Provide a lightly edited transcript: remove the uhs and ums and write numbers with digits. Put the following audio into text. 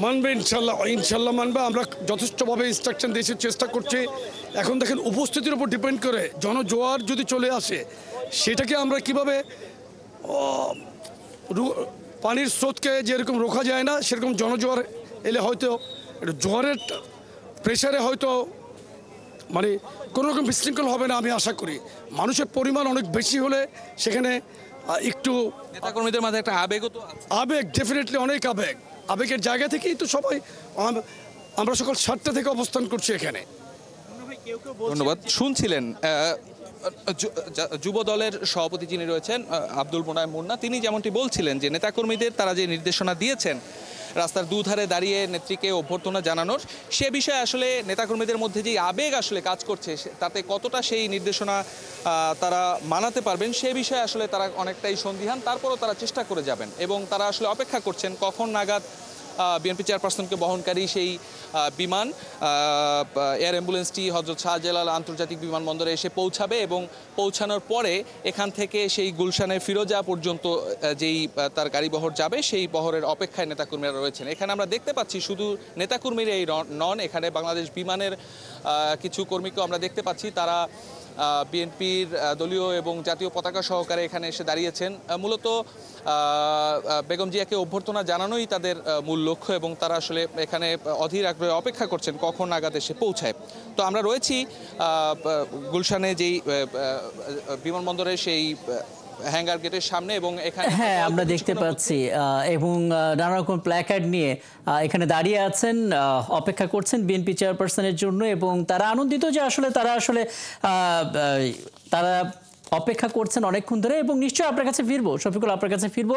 মানবে ইনশাল্লাহ, ইনশাল্লাহ মানবে। আমরা যথেষ্টভাবে ইনস্ট্রাকশন দিয়েছি, চেষ্টা করছি। এখন দেখেন উপস্থিতির উপর ডিপেন্ড করে জনজোয়ার যদি চলে আসে সেটাকে আমরা কিভাবে পানির স্রোতকে যেরকম রোকা যায় না, সেরকম জনজোয়ার এলে হয়তো জোয়ারের প্রেশারে হয়তো মানে কোনো রকম বিশৃঙ্খল হবে না আমি আশা করি। মানুষের পরিমাণ অনেক বেশি হলে সেখানে একটু নেতাকর্মীদের মাঝে একটা আবেগও তো আছে। আবেগ, ডেফিনেটলি অনেক আবেগ। আবেগের জায়গা থেকেই তো সবাই আমরা সকাল 7টা থেকে অবস্থান করছি এখানে। ধন্যবাদ। শুনছিলেন যুব দলের সভাপতি যিনি রয়েছেন আব্দুল মোনায়েম মুন্না, তিনি যেমনটি বলছিলেন যে নেতাকর্মীদের তারা যে নির্দেশনা দিয়েছেন রাস্তার দুধারে দাঁড়িয়ে নেত্রীকে অভ্যর্থনা জানানোর, সে বিষয়ে আসলে নেতাকর্মীদের মধ্যে যে আবেগ আসলে কাজ করছে তাতে কতটা সেই নির্দেশনা তারা মানাতে পারবেন সে বিষয়ে আসলে তারা অনেকটাই সন্দিহান। তারপরও তারা চেষ্টা করে যাবেন এবং তারা আসলে অপেক্ষা করছেন কখন নাগাদ বিএনপি চেয়ারপারসনকে বহনকারী সেই বিমান এয়ার অ্যাম্বুলেন্সটি হযরত শাহজালাল আন্তর্জাতিক বিমানবন্দরে এসে পৌঁছাবে এবং পৌঁছানোর পরে এখান থেকে সেই গুলশানের ফিরোজা পর্যন্ত যেই তার গাড়িবহর যাবে সেই বহরের অপেক্ষায় নেতাকর্মীরা রয়েছেন। এখানে আমরা দেখতে পাচ্ছি শুধু নেতাকর্মীরা এই নন, এখানে বাংলাদেশ বিমানের কিছু কর্মীকেও আমরা দেখতে পাচ্ছি। তারা বিএনপির দলীয় এবং জাতীয় পতাকা সহকারে এখানে এসে দাঁড়িয়েছেন। মূলত বেগম জিয়াকে অভ্যর্থনা জানানোই তাদের মূল লক্ষ্য এবং তারা আসলে এখানে অধীর আগ্রহে অপেক্ষা করছেন কখন নাগাদ এসে পৌঁছায়। তো আমরা রয়েছি গুলশানে যেই বিমানবন্দরের সেই হ্যাঙ্গার গেটের সামনে এবং এখানে হ্যাঁ আমরা দেখতে পাচ্ছি এবং নানা রকম প্ল্যাকার্ড নিয়ে এখানে দাঁড়িয়ে আছেন, অপেক্ষা করছেন বিএনপি চেয়ারপারসনের জন্য এবং তারা আনন্দিত যে আসলে তারা অপেক্ষা করছেন অনেকক্ষণ ধরে এবং নিশ্চয়ই আপনার কাছে ফিরবো, শফিকুল আপনার কাছে ফিরবো।